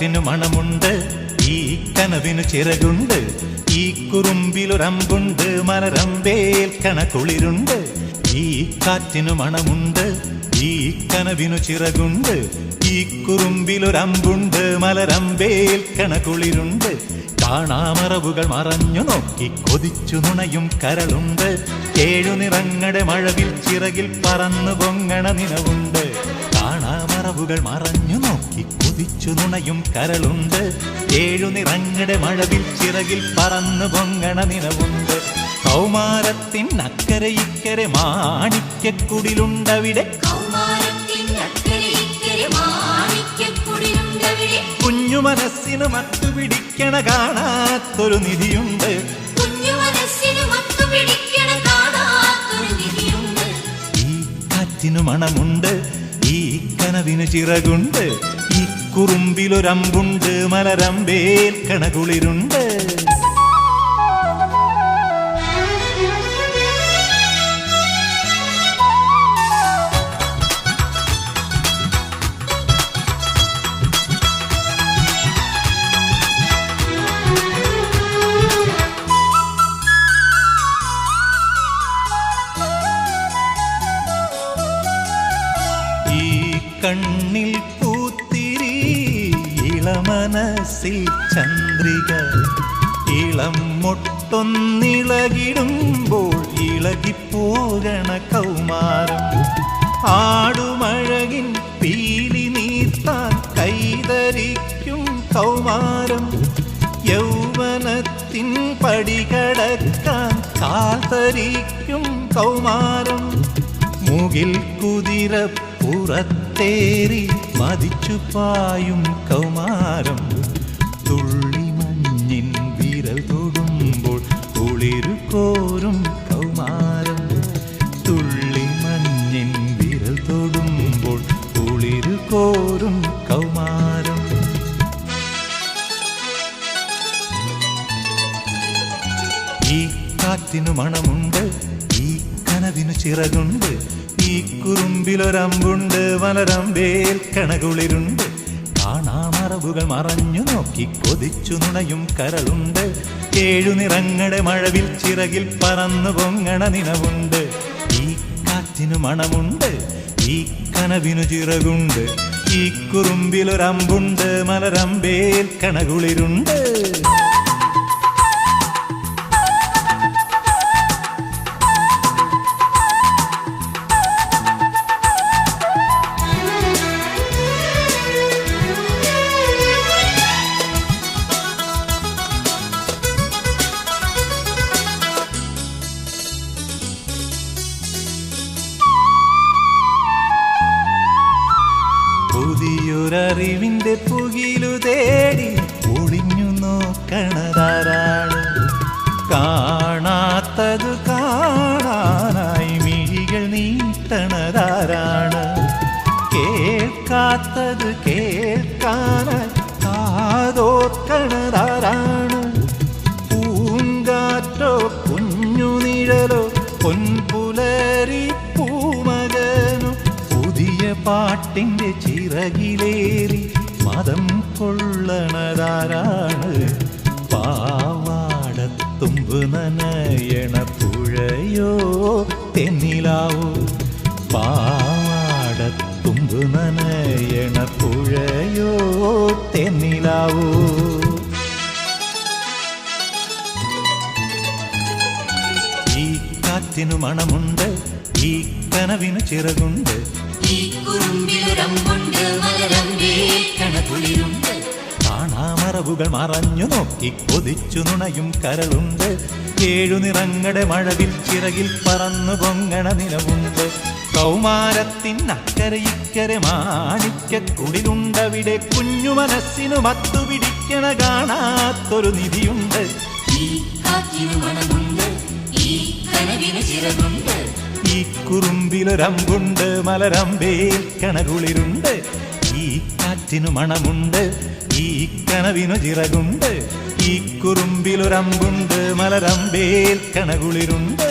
കാറ്റിനു മണമുണ്ട്, ഈ കനവിനു ചിറകുണ്ട്, ഈ കുറുമ്പിലൊരമ്പുണ്ട്, മലരമ്പേൽക്കണ കുളിരുണ്ട്. ഈ കാറ്റിനു മണമുണ്ട്, ഈ കനവിനു ചിറകുണ്ട്, ഈ കുറുമ്പിലൊരമ്പുണ്ട്, മലരമ്പേൽക്കണ കുളിരുണ്ട്. കാണാമറവുകൾ മറഞ്ഞു നോക്കി കൊതിച്ചു നുണയും കരളുണ്ട്. ഏഴു നിറങ്ങളുടെ മഴവിൽ ചിറകിൽ പറന്നു പൊങ്ങണ നിലവുണ്ട്. കാണാമറവുകൾ മറഞ്ഞു നോക്കി കൊതിച്ചു നുണയും കരളുണ്ട്. ഏഴു നിറങ്ങളുടെ മഴവിൽ ചിറകിൽ പറന്നു പൊങ്ങണ നിലവുണ്ട്. കൗമാരത്തിൻ അക്കരെ ഇക്കരെ മാണിക്യക്കുടിലുണ്ടവിടെ, കുഞ്ഞു മനസ്സിന് മത്തുപിടിക്കണ കാണാത്തൊരു നിധിയുണ്ട്. ഈ കാറ്റിനു മണമുണ്ട്, ഈ കനവിനു ചിറകുണ്ട്, ഈ കുറുമ്പിലൊരമ്പുണ്ട്, മലരമ്പേൽക്കണ കുളിരുണ്ട്. കണ്ണിൽ പൂത്തിരി, ഇളമനസ്സിൽ ചന്ദ്രിക, ഇളം മൊട്ടൊന്നിളകിടുമ്പോൾ ഇളകിപ്പോകണ കൗമാരം. ആടുമഴകിൻ പീലി നീർത്താൻ കൈതരിക്കും കൗമാരം. യൗവനത്തിൻ പടികടക്കാൻ കാൽതരിക്കും കൗമാരം. മുകിൽ കുതിര പുറത്തേറി മതിച്ചു പായും കൗമാരം. തുള്ളി മഞ്ഞിൻ വിരൽ തൊടുമ്പോൾ കുളിരു കോരും കൗമാരം. തുള്ളി മഞ്ഞിൻ വിരൽ തൊടുമ്പോൾ കുളിരു കോരും കൗമാരം. ഈ കാറ്റിനു മണമുണ്ട്, ഈ കനവിനു ചിറകുണ്ട്, ഈ കുറുമ്പിലൊരമ്പുണ്ട്, മലരമ്പേൽക്കണ കുളിരുണ്ട്. കാണാമറവുകൾ മറഞ്ഞു നോക്കി കൊതിച്ചു നുണയും കരളുണ്ട്. ഏഴു നിറങ്ങളുടെ മഴവിൽ ചിറകിൽ പറന്നു പൊങ്ങണ നിലവുണ്ട്. ഈ കാറ്റിനു മണമുണ്ട്, ഈ കനവിനു ചിറകുണ്ട്, ഈ കുറുമ്പിലൊരമ്പുണ്ട്, മലരമ്പേൽക്കണ കുളിരുണ്ട്. പുതിയൊരറിവിന്റെ പുകിലു തേടി ഒളിഞ്ഞു നോക്കണതാരാണ്? കാണാത്തത് കാണാനായി മിഴികൾ നീട്ടണതാരാണ്? കേൾക്കാത്തത് കേൾക്കാനായി കാതോർക്കണതാരാണ്? പൂങ്കാറ്റോ കുഞ്ഞു നിഴലോ പൊൻപുലരി പൂമകനോ പുതിയ പാട്ടിന്റെ ചിറകിലേറി മതം കൊള്ളണതാരാണ്? പാവാടത്തുമ്പ് നനയണ പുഴയോ തെന്നിലാവോ? പാവാടത്തുമ്പ് നനയണ പുഴയോ തെന്നിലാവോ? ഈ കാറ്റിനു മണമുണ്ട്, ഈ കനവിനു ചിറകുണ്ട്, ഈ കുറുമ്പിലൊരമ്പുണ്ട്, മലരമ്പേൽക്കണ കുളിരുണ്ട്. കാണാമറവുകൾ മറഞ്ഞു നോക്കി കൊതിച്ചു നുണയും കരളുണ്ട്. ഏഴു നിറങ്ങളുടെ മഴവിൽ ചിറകിൽ പറന്നു പൊങ്ങണ നിലവുണ്ട്. കൗമാരത്തിൻ അക്കരെ ഇക്കരെ മാണിക്യക്കുടിലുണ്ടവിടെ, കുഞ്ഞു മനസ്സിനു മത്തുപിടിക്കണ കാണാത്തൊരു നിധിയുണ്ട്. ഈ കാറ്റിനു മണമുണ്ട്, ഈ കനവിനു ചിറകുണ്ട്, ഈ കുറുമ്പിലൊരമ്പുണ്ട്, മലരമ്പേൽക്കണ കുളിരുണ്ട്. ഈ കാറ്റിനു മണമുണ്ട്, ഈ കനവിനു ചിറകുണ്ട്, ഈ കുറുമ്പിലൊരമ്പുണ്ട്, മലരമ്പേൽക്കണ കുളിരുണ്ട്.